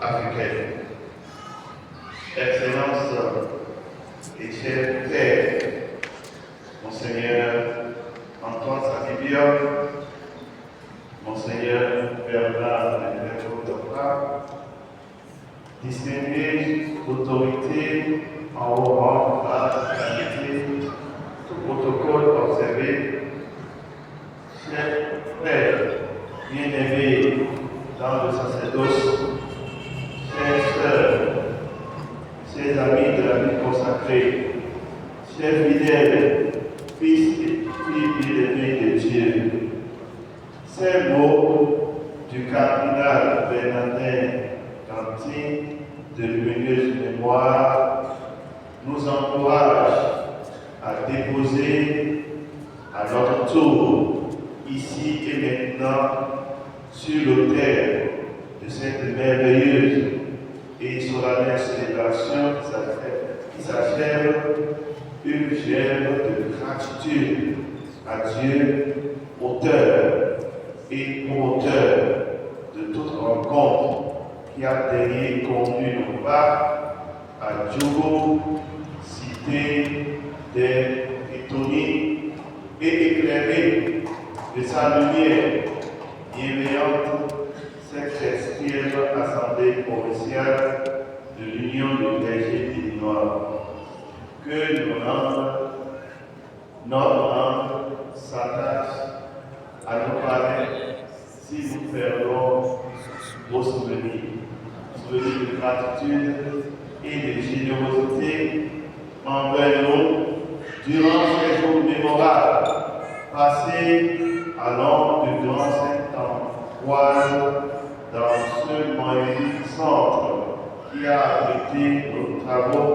africaine. Excellences et chers pères, Monseigneur Antoine Sadibia, Monseigneur Bernard Lebrun, distinguées autorités en haut rang à la qualité, tout protocole observé, chers frères bien-aimés dans le sacerdoce, chers sœurs, chers amis de la vie consacrée, chers fidèles, fils et filles bien-aimés de Dieu, ces mots du cardinal Bernardin Canty de lumineuse mémoire nous encouragent à déposer à notre tour, ici et maintenant, sur l'autel de cette merveilleuse et solennelle célébration qui s'achève, une gemme de gratitude à Dieu, auteur et promoteur de toute rencontre qui a daigné conduire nos pas à Djougou, cité des Étonies, et éclairer de sa lumière bienveillante cette 16e Assemblée provinciale de l'Union de clergés béninois. Que notre âme s'attache à nos parents si nous perdons vos souvenirs de gratitude et de générosité envers nous durant ces jours mémorables passés à l'ombre du grand Saint-Ambroise dans ce magnifique centre qui a abrité nos travaux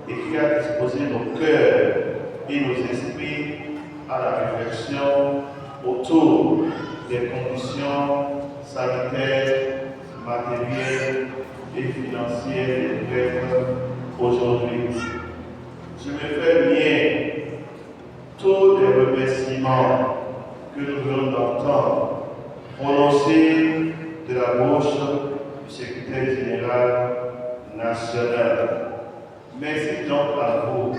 et qui a disposé nos cœurs et nos esprits à la réflexion autour des conditions sanitaires, matérielles et financières des prêtres aujourd'hui. Je me fais mien tous les remerciements que nous venons d'entendre prononcer de la bouche du secrétaire général national. Merci donc à vous,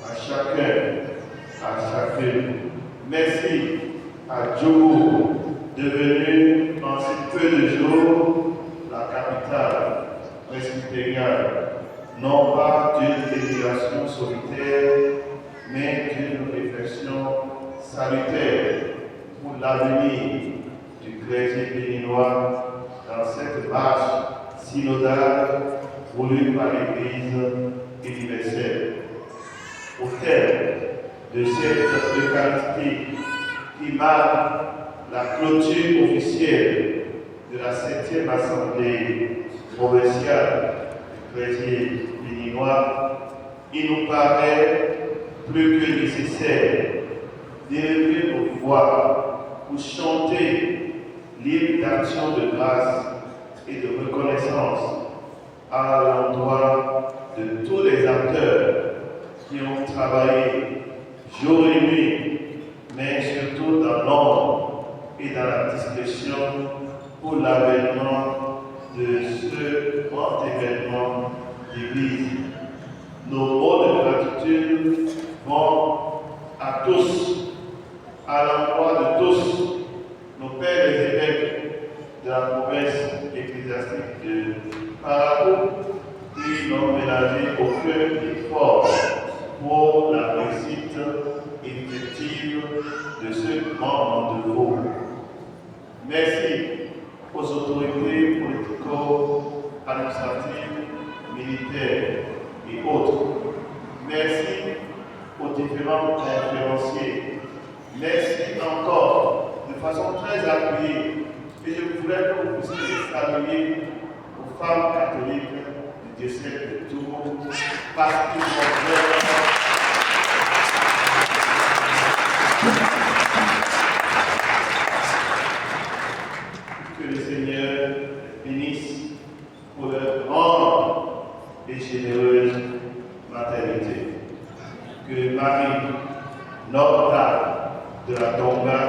à chacun, à chacune. Merci à Djougou, devenu en si peu de jours la capitale presbytérienne, non pas d'une émigration solitaire, mais d'une réflexion salutaire pour l'avenir du clergé béninois dans cette marche synodale voulue par l'Église universelle. Au terme de cette Eucharistie qui marque la clôture officielle de la 7e Assemblée provinciale du clergé béninois, il nous paraît plus que nécessaire d'élever nos voix pour chanter l'hymne d'action de grâce et de reconnaissance à l'endroit de tous les acteurs qui ont travaillé jour et nuit, mais surtout dans l'ombre et dans la discrétion pour l'avènement de ce grand événement d'Église. Nos mots de gratitude vont à tous, à l'endroit de tous, nos pères et évêques de la province ecclésiastique de Parapou, qui n'ont ménagé aucun effort pour la réussite effective de ce grand rendez-vous. Merci aux autorités politico-administratives, militaires et autres. Merci aux différents conférenciers. Merci encore de façon très appuyée. Et je voudrais que vous puissiez saluer aux femmes catholiques du diocèse de Djougou parce qu'ils sont vraiment. Que le Seigneur bénisse pour leur grande et généreuse maternité. Que Marie, Notre-Dame de la Tonga,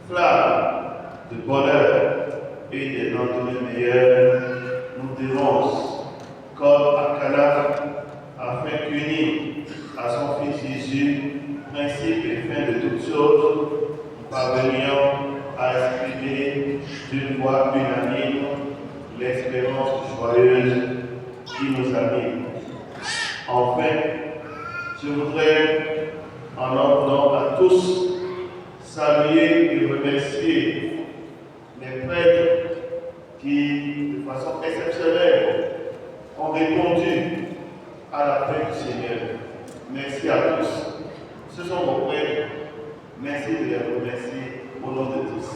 flamme de bonheur et de lendemains meilleurs, dénonce, comme à Cana, afin qu'unis à son Fils Jésus, principe et fin de toutes choses, nous parvenions à exprimer d'une voix unanime l'espérance joyeuse qui nous anime. Enfin, je voudrais, en notre nom à tous, saluer et remercier les prêtres qui, de façon exceptionnelle, ont répondu à l'appel du Seigneur. Merci à tous. Ce sont vos prêtres. Merci de les remercier au nom de tous.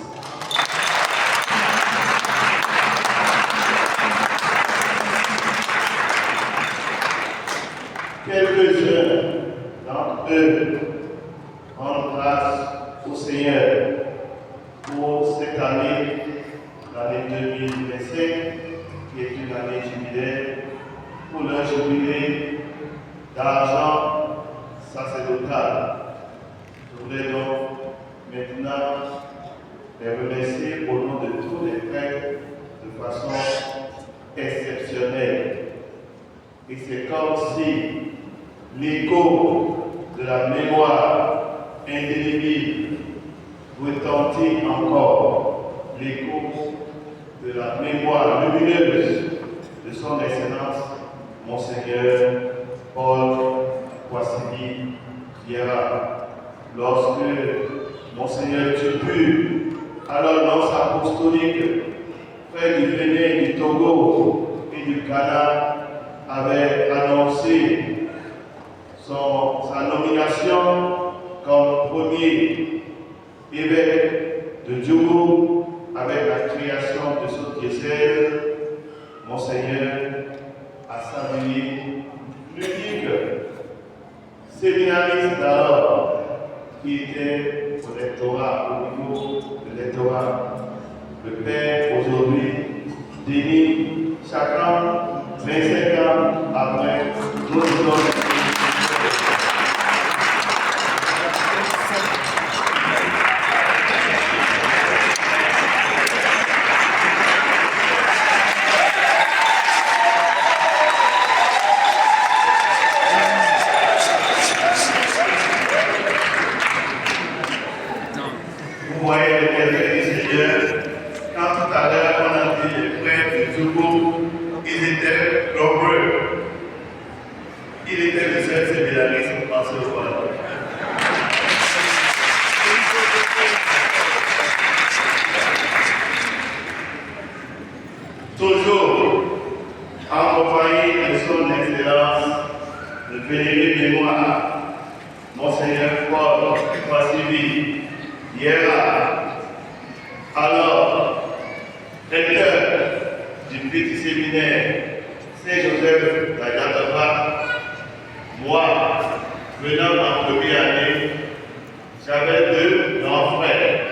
Quelques-uns d'entre eux rendent grâce au Seigneur pour cette année, l'année 2025, qui est une année jubilaire, pour leur jubilé d'argent sacerdotal. Je voudrais donc maintenant les remercier au nom de tous les prêtres de façon exceptionnelle. Et c'est comme si l'écho de la mémoire indélébile retentit encore, l'écho de la mémoire lumineuse de son Excellence, Monseigneur Paul Boissini Vieira. Lorsque Monseigneur Tupu, alors l'annonce apostolique, près du Bénin, du Togo et du Ghana, avait annoncé sa nomination comme premier évêque de Djougou avec la création de ce diocèse. Monseigneur a salué l'unique séminariste d'alors qui était au lectorat, au niveau de lectorat. Le Père aujourd'hui, Denis, chacun 25 ans après, nous sommes. Vous voyez le bienfait du Seigneur. Quand tout à l'heure on a dit les frères du Djougou, ils étaient nombreux. Il était le seul séminariste en ce moment. Toujours en compagnie de son Excellence, le vénéré mémoire, Monseigneur Paul Boissini Vieira, alors recteur du petit séminaire Saint-Joseph d'Agatapa. Moi, venant en première année, j'avais deux grands frères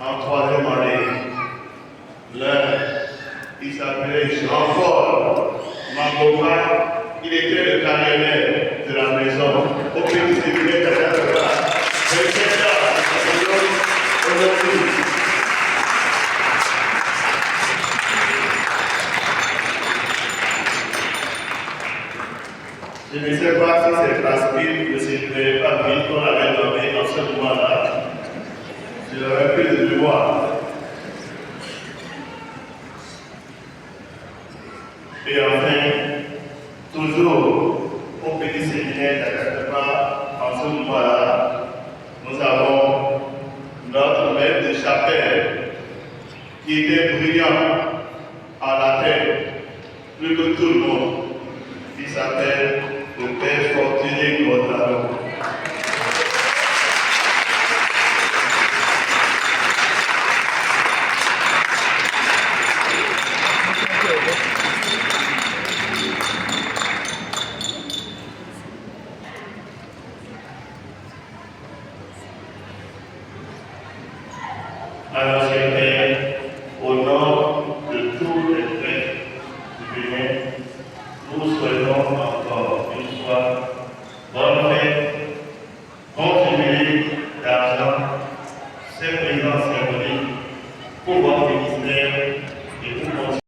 en troisième année. L'un, il s'appelait Jean-Paul Mangoma, il était le carrière de la maison au petit séminaire d'Agatapa. Aujourd'hui, je ne sais pas si c'est parce qu'il ne s'était pas vite qu'on avait nommé en ce moment-là. Je l'aurais plus de mémoire. Et enfin, toujours au petit séminaire d'Agatapa, en ce moment-là, nous avons notre maître de chapelle qui était brillant en latin, plus que tout le monde. Il s'appelle le Père Fortuné Gordano.